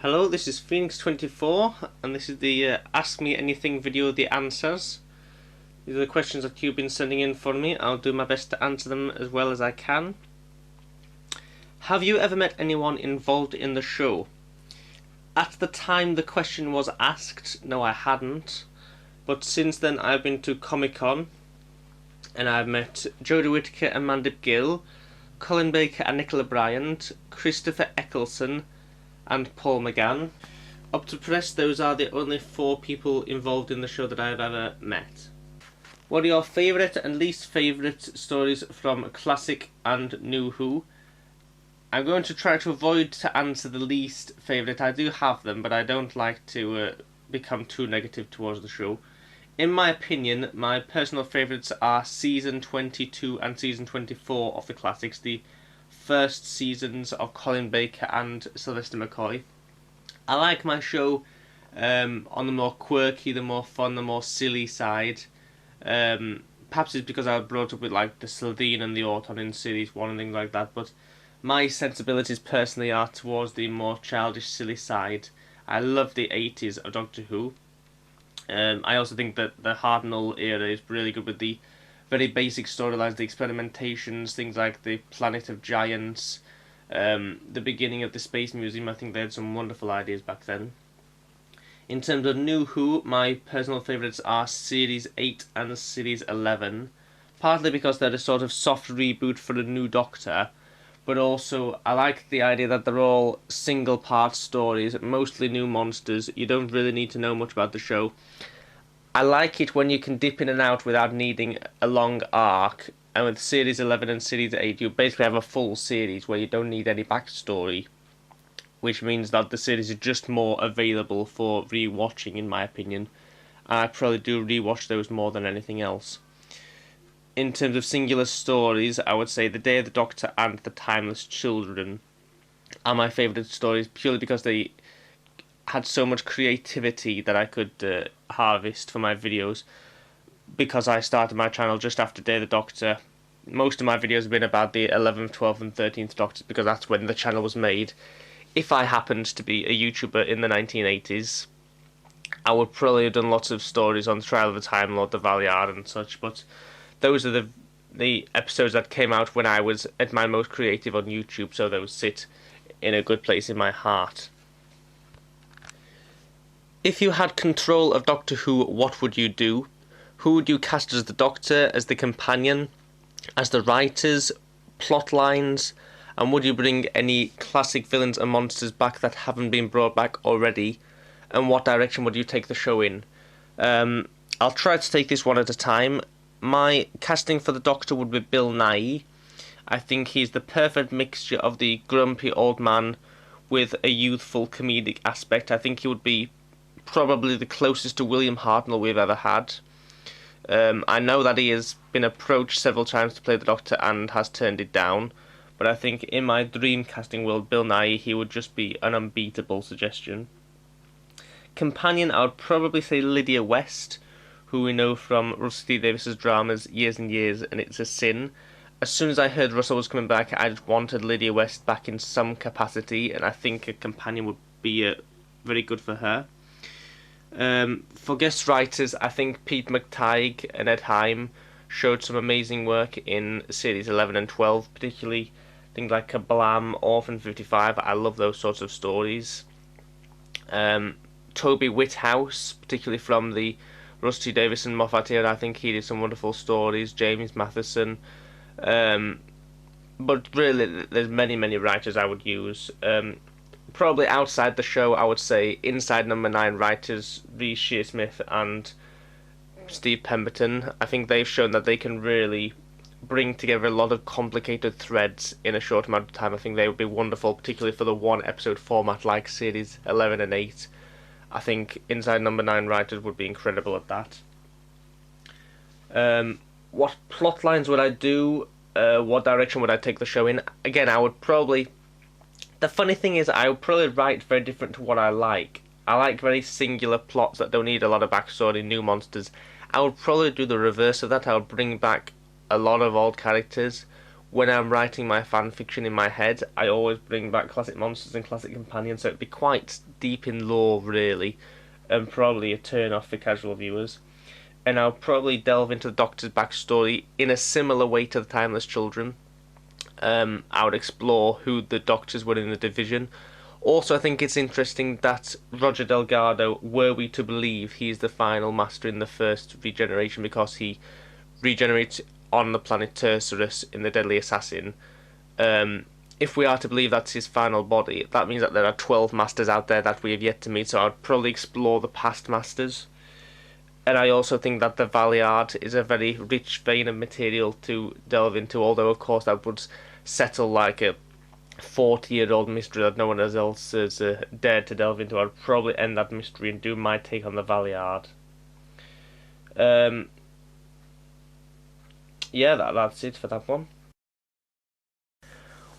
Hello, this is Phoenix24, and this is the Ask Me Anything video, the answers. These are the questions that you've been sending in for me. I'll do my best to answer them as well as I can. Have you ever met anyone involved in the show? At the time the question was asked, no, I hadn't. But since then I've been to Comic-Con, and I've met Jodie Whittaker and Mandip Gill, Colin Baker and Nicola Bryant, Christopher Eccleston, and Paul McGann. Up to press, those are the only 4 people involved in the show that I have ever met. What are your favourite and least favourite stories from Classic and New Who? I'm going to try to avoid to answer the least favourite. I do have them, but I don't like to become too negative towards the show. In my opinion, my personal favourites are Season 22 and Season 24 of the Classics, the first seasons of Colin Baker and Sylvester McCoy. I like my show on the more quirky, the more fun, the more silly side. Perhaps it's because I was brought up with like the Slitheen and the Auton in Series 1 and things like that, but my sensibilities personally are towards the more childish, silly side. I love the 80s of Doctor Who. I also think that the Hartnell era is really good with the very basic storylines, the experimentations, things like the Planet of Giants, the beginning of the Space Museum. I think they had some wonderful ideas back then. In terms of New Who, my personal favourites are Series 8 and Series 11, partly because they're a sort of soft reboot for a new Doctor, but also I like the idea that they're all single-part stories, mostly new monsters. You don't really need to know much about the show. I like it when you can dip in and out without needing a long arc, and with Series 11 and Series 8 you basically have a full series where you don't need any backstory, which means that the series is just more available for re-watching, in my opinion. I probably do re-watch those more than anything else. In terms of singular stories, I would say The Day of the Doctor and The Timeless Children are my favourite stories, purely because they had so much creativity that I could harvest for my videos. Because I started my channel just after Day of the Doctor, most of my videos have been about the 11th, 12th and 13th Doctors, because that's when the channel was made. If I happened to be a YouTuber in the 1980s, I would probably have done lots of stories on the Trial of the Time Lord, the Valeyard and such, but those are the episodes that came out when I was at my most creative on YouTube, so those sit in a good place in my heart. If you had control of Doctor Who, what would you do? Who would you cast as the Doctor, as the companion, as the writers, plot lines, and would you bring any classic villains and monsters back that haven't been brought back already? And what direction would you take the show in? I'll try to take this one at a time. My casting for the Doctor would be Bill Nighy. I think he's the perfect mixture of the grumpy old man with a youthful comedic aspect. I think he would be probably the closest to William Hartnell we've ever had. I know that he has been approached several times to play the Doctor and has turned it down, but I think in my dream casting world, Bill Nighy, he would just be an unbeatable suggestion. Companion, I would probably say Lydia West, who we know from Russell T Davies's dramas Years and Years and It's a Sin. As soon as I heard Russell was coming back, I just wanted Lydia West back in some capacity, and I think a companion would be very good for her. For guest writers, I think Pete McTighe and Ed Heim showed some amazing work in Series 11 and 12, particularly things like Kablam, Orphan 55. I love those sorts of stories. Toby Whithouse, particularly from the Russell T Davies and Moffat era, I think he did some wonderful stories. James Matheson. But really, there's many writers I would use. Probably outside the show, I would say inside Number 9 writers, Reece Shearsmith and Steve Pemberton. I think they've shown that they can really bring together a lot of complicated threads in a short amount of time. I think they would be wonderful, particularly for the one episode format like Series 11 and 8. I think inside Number 9 writers would be incredible at that. What plot lines would I do? What direction would I take the show in? Again, I would probably... The funny thing is, I would probably write very different to what I like. I like very singular plots that don't need a lot of backstory, new monsters. I would probably do the reverse of that. I would bring back a lot of old characters when I'm writing my fan fiction in my head, I always bring back classic monsters and classic companions, so it'd be quite deep in lore, really, and probably a turn-off for casual viewers. And I'll probably delve into the Doctor's backstory in a similar way to the Timeless Children. I would explore who the Doctors were in the Division. Also, I think it's interesting that Roger Delgado, were we to believe he's the final master in the first regeneration, because he regenerates on the planet Tercerus in the Deadly Assassin. If we are to believe that's his final body, that means that there are 12 masters out there that we have yet to meet, so I'd probably explore the past masters. And I also think that the Valeyard is a very rich vein of material to delve into, although of course that would settle like a 40-year-old mystery that no one else has dared to delve into. I'd probably end that mystery and do my take on the Valeyard. Yeah, that's it for that one.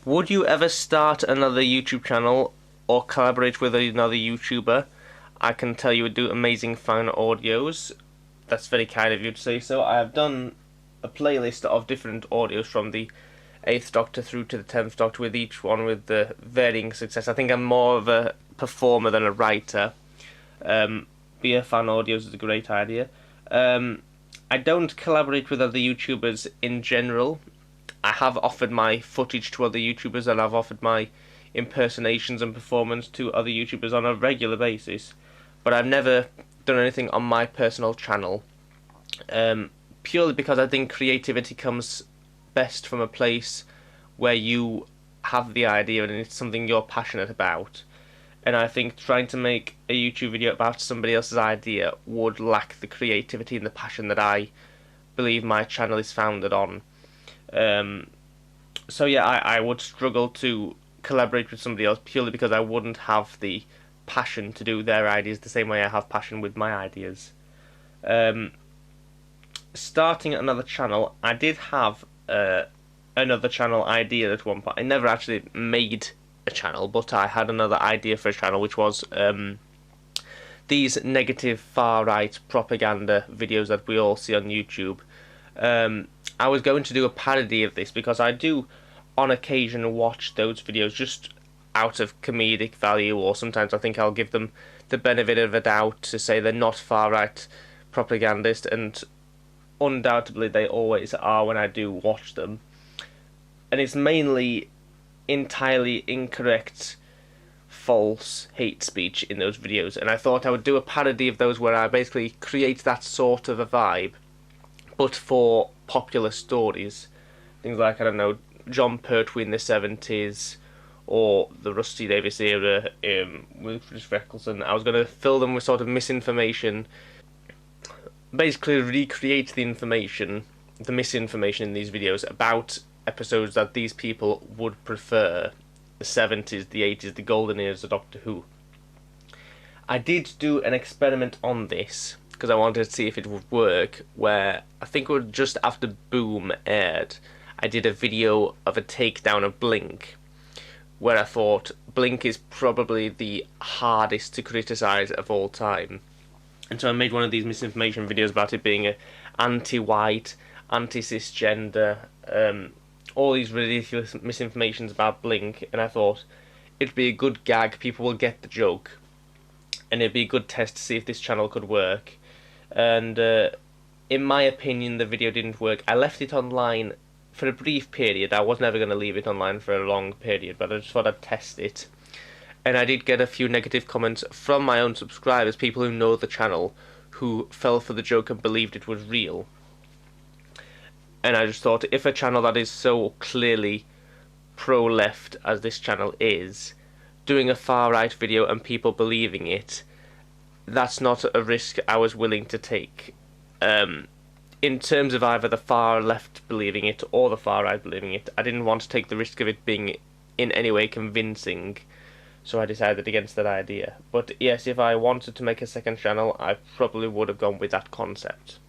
Would you ever start another YouTube channel or collaborate with another YouTuber? I can tell you would do amazing fan audios. That's very kind of you to say so. I have done a playlist of different audios from the 8th Doctor through to the 10th Doctor, with each one with the varying success. I think I'm more of a performer than a writer. Be a fan audios is a great idea. I don't collaborate with other YouTubers in general. I have offered my footage to other YouTubers, and I've offered my impersonations and performance to other YouTubers on a regular basis, but I've never done anything on my personal channel, purely because I think creativity comes best from a place where you have the idea and it's something you're passionate about. And I think trying to make a YouTube video about somebody else's idea would lack the creativity and the passion that I believe my channel is founded on. So yeah, I would struggle to collaborate with somebody else purely because I wouldn't have the passion to do their ideas the same way I have passion with my ideas. Starting another channel, I did have another channel idea at one point. I never actually made a channel, but I had another idea for a channel, which was these negative far-right propaganda videos that we all see on YouTube. I was going to do a parody of this because I do on occasion watch those videos just out of comedic value, or sometimes I think I'll give them the benefit of a doubt to say they're not far-right propagandist, and undoubtedly they always are when I do watch them. And it's mainly entirely incorrect, false hate speech in those videos, and I thought I would do a parody of those where I basically create that sort of a vibe, but for popular stories. Things like, I don't know, John Pertwee in the 70s, or the Rusty Davies era with Chris Eccleston. I was going to fill them with sort of misinformation, basically recreate the information, the misinformation in these videos about episodes that these people would prefer. The 70s, the 80s, the golden years of Doctor Who. I did do an experiment on this because I wanted to see if it would work, where I think it was just after Boom aired, I did a video of a takedown of Blink, where I thought Blink is probably the hardest to criticise of all time. And so I made one of these misinformation videos about it being a anti-white, anti-cisgender, all these ridiculous misinformations about Blink, and I thought it'd be a good gag, people will get the joke, and it'd be a good test to see if this channel could work. And in my opinion, the video didn't work. I left it online for a brief period. I was never going to leave it online for a long period, but I just thought I'd test it. And I did get a few negative comments from my own subscribers, people who know the channel, who fell for the joke and believed it was real. And I just thought, if a channel that is so clearly pro-left as this channel is, doing a far-right video and people believing it, that's not a risk I was willing to take. In terms of either the far-left believing it or the far-right believing it, I didn't want to take the risk of it being in any way convincing, so I decided against that idea. But yes, if I wanted to make a second channel, I probably would have gone with that concept.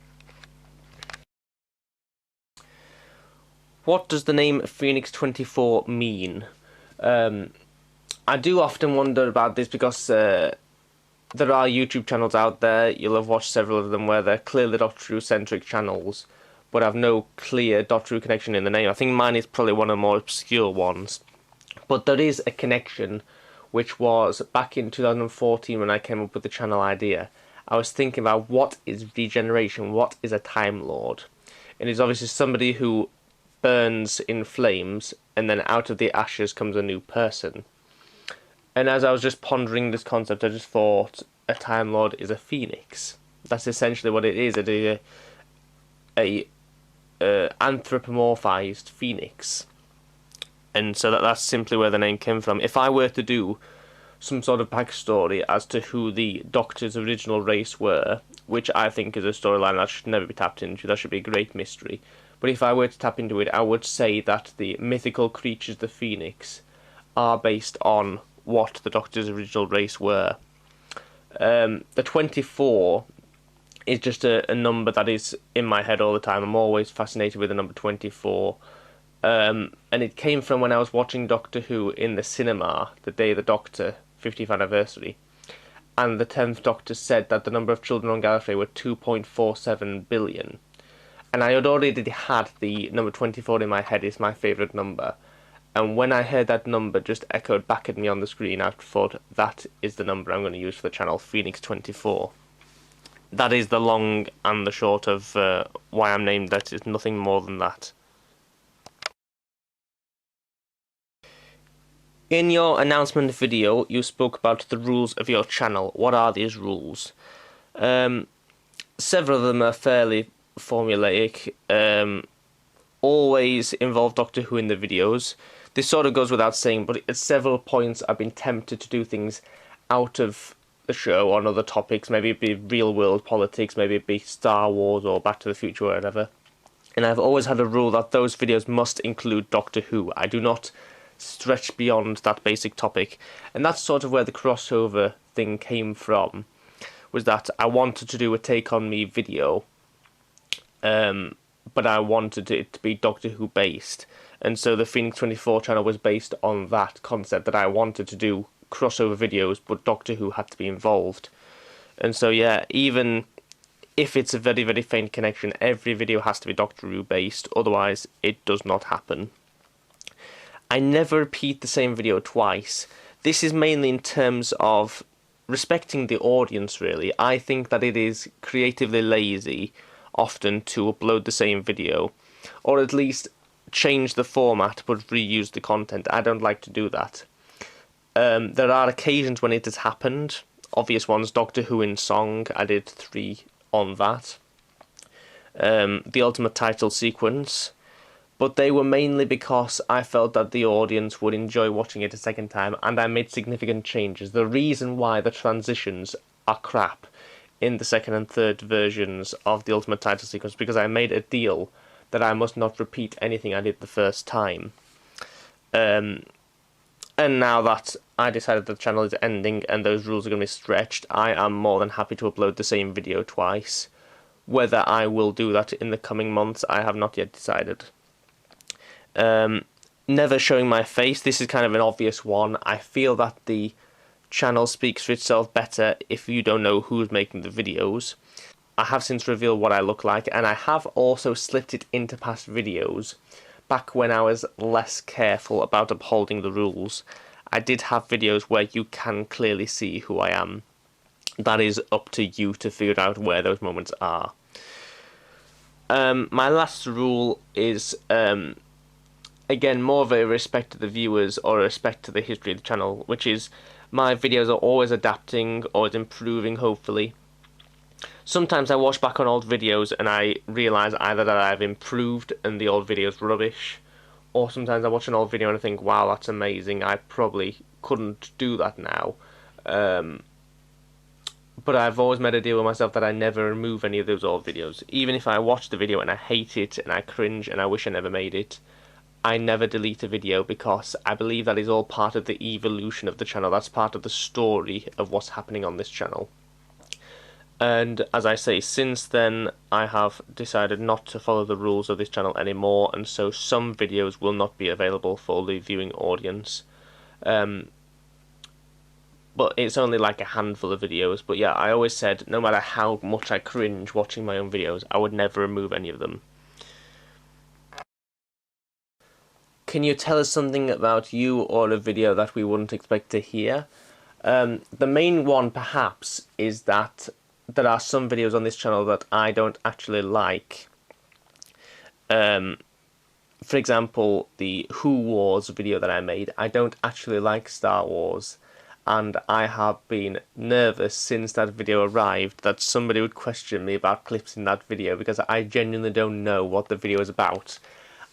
What does the name Phoenix 24 mean? I do often wonder about this because there are YouTube channels out there, you'll have watched several of them, where they're clearly Doctor Who-centric channels, but have no clear Doctor Who connection in the name. I think mine is probably one of the more obscure ones. But there is a connection, which was back in 2014 when I came up with the channel idea. I was thinking about what is regeneration, what is a Time Lord. And it's obviously somebody who burns in flames, and then out of the ashes comes a new person. And as I was just pondering this concept, I just thought a Time Lord is a phoenix. That's essentially what it is. It is a anthropomorphized phoenix. And so that's simply where the name came from. If I were to do some sort of backstory as to who the Doctor's original race were, which I think is a storyline that should never be tapped into, that should be a great mystery. But if I were to tap into it, I would say that the mythical creatures, the Phoenix, are based on what the Doctor's original race were. The 24 is just a number that is in my head all the time. I'm always fascinated with the number 24. And it came from when I was watching Doctor Who in the cinema, the day of the Doctor 50th anniversary. And the 10th Doctor said that the number of children on Gallifrey were 2.47 billion. And I had already had the number 24 in my head as my favourite number. And when I heard that number just echoed back at me on the screen, I thought, that is the number I'm going to use for the channel, Phoenix 24. That is the long and the short of why I'm named that. It's nothing more than that. In your announcement video, you spoke about the rules of your channel. What are these rules? Several of them are fairly formulaic. Always involve Doctor Who in the videos. This sort of goes without saying, but at several points I've been tempted to do things out of the show on other topics. Maybe it be real world politics, maybe it be Star Wars or Back to the Future or whatever. And I've always had a rule that those videos must include Doctor Who. I do not stretch beyond that basic topic. And that's sort of where the crossover thing came from, was that I wanted to do a Take On Me video, but I wanted it to be Doctor Who based. And so the Phoenix 24 channel was based on that concept, that I wanted to do crossover videos, but Doctor Who had to be involved. And so yeah, even if it's a very, very faint connection, every video has to be Doctor Who based, otherwise it does not happen. I never repeat the same video twice. This is mainly in terms of respecting the audience, really. I think that it is creatively lazy often to upload the same video, or at least change the format but reuse the content. I don't like to do that. There are occasions when it has happened. Obvious ones, Doctor Who in Song, I did 3 on that. The Ultimate Title Sequence, but they were mainly because I felt that the audience would enjoy watching it a second time, and I made significant changes. The reason why the transitions are crap in the second and third versions of the Ultimate Title Sequence, because I made a deal that I must not repeat anything I did the first time. And now that I decided the channel is ending and those rules are going to be stretched, I am more than happy to upload the same video twice. Whether I will do that in the coming months, I have not yet decided. Never showing my face, this is kind of an obvious one. I feel that the channel speaks for itself better if you don't know who's making the videos. I have since revealed what I look like, and I have also slipped it into past videos. Back when I was less careful about upholding the rules, I did have videos where you can clearly see who I am. That is up to you to figure out where those moments are. My last rule is, again, more of a respect to the viewers or a respect to the history of the channel, which is my videos are always adapting, always improving, hopefully. Sometimes I watch back on old videos and I realise either that I've improved and the old video's rubbish, or sometimes I watch an old video and I think, wow, that's amazing, I probably couldn't do that now. But I've always made a deal with myself that I never remove any of those old videos. Even if I watch the video and I hate it and I cringe and I wish I never made it, I never delete a video, because I believe that is all part of the evolution of the channel. That's part of the story of what's happening on this channel. And as I say, since then I have decided not to follow the rules of this channel anymore, and so some videos will not be available for the viewing audience. But it's only like a handful of videos. But yeah, I always said no matter how much I cringe watching my own videos, I would never remove any of them. can you tell us something about you or a video that we wouldn't expect to hear? The main one, perhaps, is that there are some videos on this channel that I don't actually like. For example, the Who Wars video that I made, I don't actually like Star Wars, and I have been nervous since that video arrived that somebody would question me about clips in that video, because I genuinely don't know what the video is about.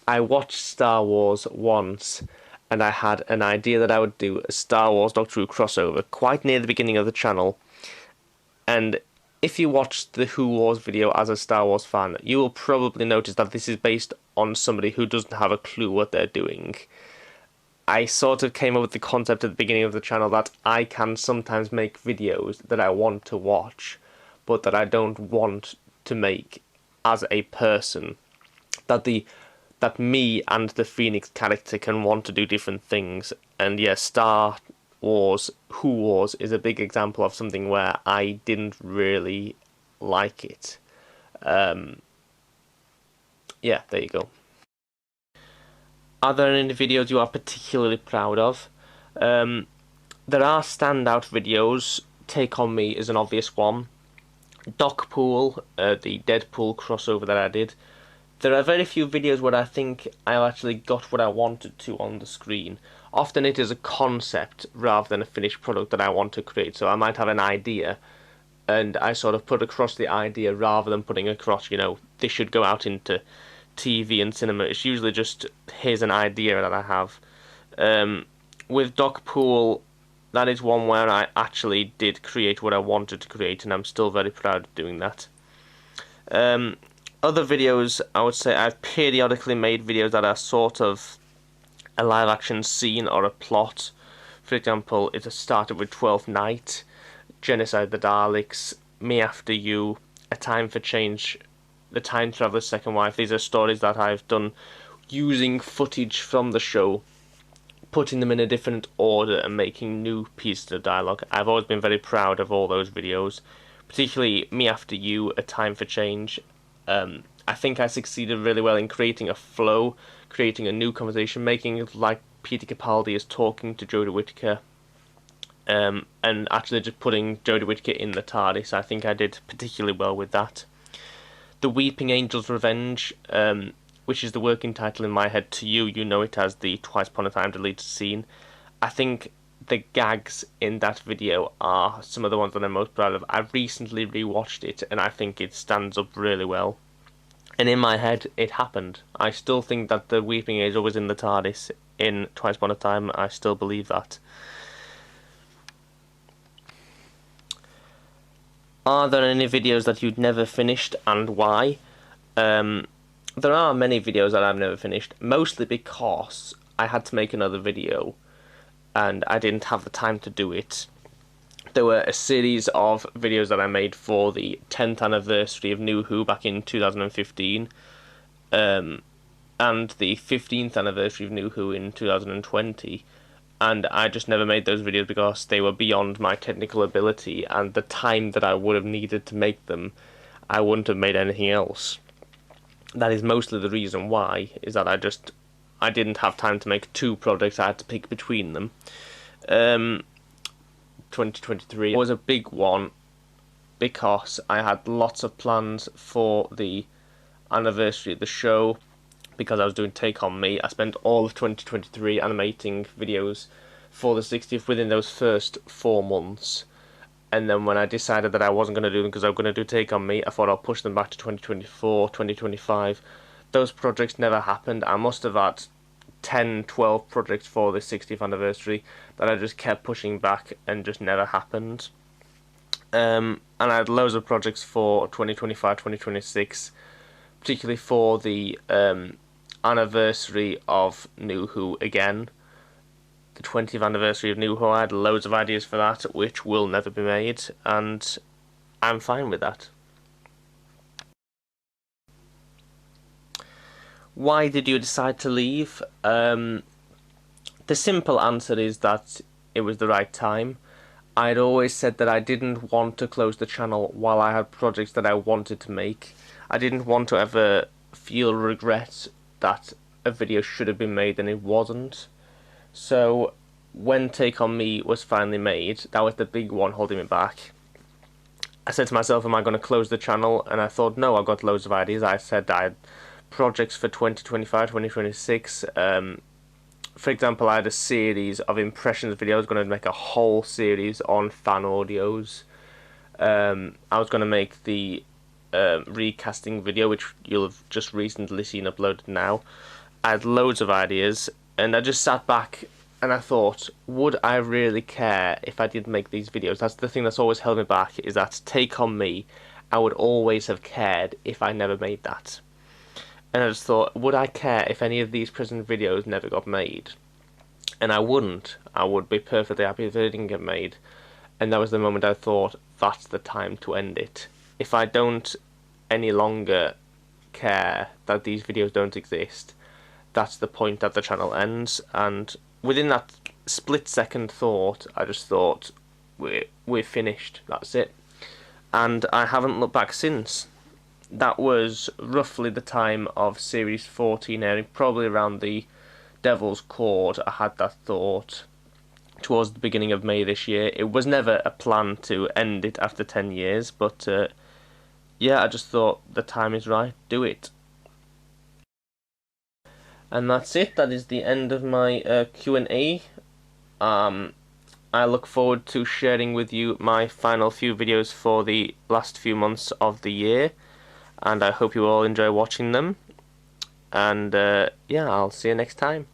I watched Star Wars once, and I had an idea that I would do a Star Wars Doctor Who crossover quite near the beginning of the channel, and if you watched the Who Wars video as a Star Wars fan, you will probably notice that this is based on somebody who doesn't have a clue what they're doing. I sort of came up with the concept at the beginning of the channel that I can sometimes make videos that I want to watch, but that I don't want to make as a person. That me and the Phoenix character can want to do different things, and yeah, Star Wars, Who Wars is a big example of something where I didn't really like it. Yeah, there you go. Are there any videos you are particularly proud of? There are standout videos. Take On Me is an obvious one. Docpool, the Deadpool crossover that I did. There are very few videos where I think I've actually got what I wanted to on the screen. Often it is a concept rather than a finished product that I want to create. So I might have an idea, and I sort of put across the idea rather than putting across, this should go out into TV and cinema. It's usually just, here's an idea that I have. With Docpool, that is one where I actually did create what I wanted to create, and I'm still very proud of doing that. Other videos, I would say I've periodically made videos that are sort of a live action scene or a plot. For example, it started with 12th Night, Genocide the Daleks, Me After You, A Time for Change, The Time Traveler's Second Wife. These are stories that I've done using footage from the show, putting them in a different order and making new pieces of dialogue. I've always been very proud of all those videos, particularly Me After You, A Time for Change. I think I succeeded really well in creating a flow, creating a new conversation, making it like Peter Capaldi is talking to Jodie Whittaker, and actually just putting Jodie Whittaker in the TARDIS. I think I did particularly well with that. The Weeping Angel's Revenge, which is the working title in my head. To you, you know it as the Twice Upon a Time deleted scene. I think the gags in that video are some of the ones that I'm most proud of. I recently rewatched it, and I think it stands up really well. And in my head, it happened. I still think that the Weeping Angel was in the TARDIS in Twice Upon a Time. I still believe that. Are there any videos that you'd never finished, and why? There are many videos that I've never finished, mostly because I had to make another video, and I didn't have the time to do it. There were a series of videos that I made for the 10th anniversary of New Who back in 2015, and the 15th anniversary of New Who in 2020, and I just never made those videos because they were beyond my technical ability, and the time that I would have needed to make them, I wouldn't have made anything else. That is mostly the reason why, is that I didn't have time to make two projects. I had to pick between them. 2023 was a big one because I had lots of plans for the anniversary of the show, because I was doing Take On Me. I spent all of 2023 animating videos for the 60th within those first 4 months. And then when I decided that I wasn't going to do them because I was going to do Take On Me, I thought I'll push them back to 2024, 2025. Those projects never happened. I must have had 10, 12 projects for the 60th anniversary that I just kept pushing back and just never happened. And I had loads of projects for 2025, 2026, particularly for the anniversary of New Who again. The 20th anniversary of New Who, I had loads of ideas for that, which will never be made, and I'm fine with that. Why did you decide to leave? The simple answer is that it was the right time. I'd always said that I didn't want to close the channel while I had projects that I wanted to make. I didn't want to ever feel regret that a video should have been made and it wasn't. So when Take On Me was finally made, that was the big one holding me back. I said to myself, am I going to close the channel? And I thought, no, I've got loads of ideas. I said I had projects for 2025, 2026. For example, I had a series of impressions videos. I was going to make a whole series on fan audios. I was going to make the recasting video, which you'll have just recently seen uploaded now. I had loads of ideas, and I just sat back and I thought, would I really care if I did make these videos? That's the thing that's always held me back, is that Take On Me, I would always have cared if I never made that. And I just thought, would I care if any of these prison videos never got made? And I wouldn't. I would be perfectly happy if they didn't get made. And that was the moment I thought, that's the time to end it. If I don't any longer care that these videos don't exist, that's the point that the channel ends. And within that split-second thought, I just thought, we're finished, that's it. And I haven't looked back since. That was roughly the time of Series 14 airing, probably around the Devil's Court. I had that thought towards the beginning of May this year. It was never a plan to end it after 10 years, but yeah, I just thought the time is right, do it. And that's it. That is the end of my Q&A. I look forward to sharing with you my final few videos for the last few months of the year, and I hope you all enjoy watching them. And yeah, I'll see you next time.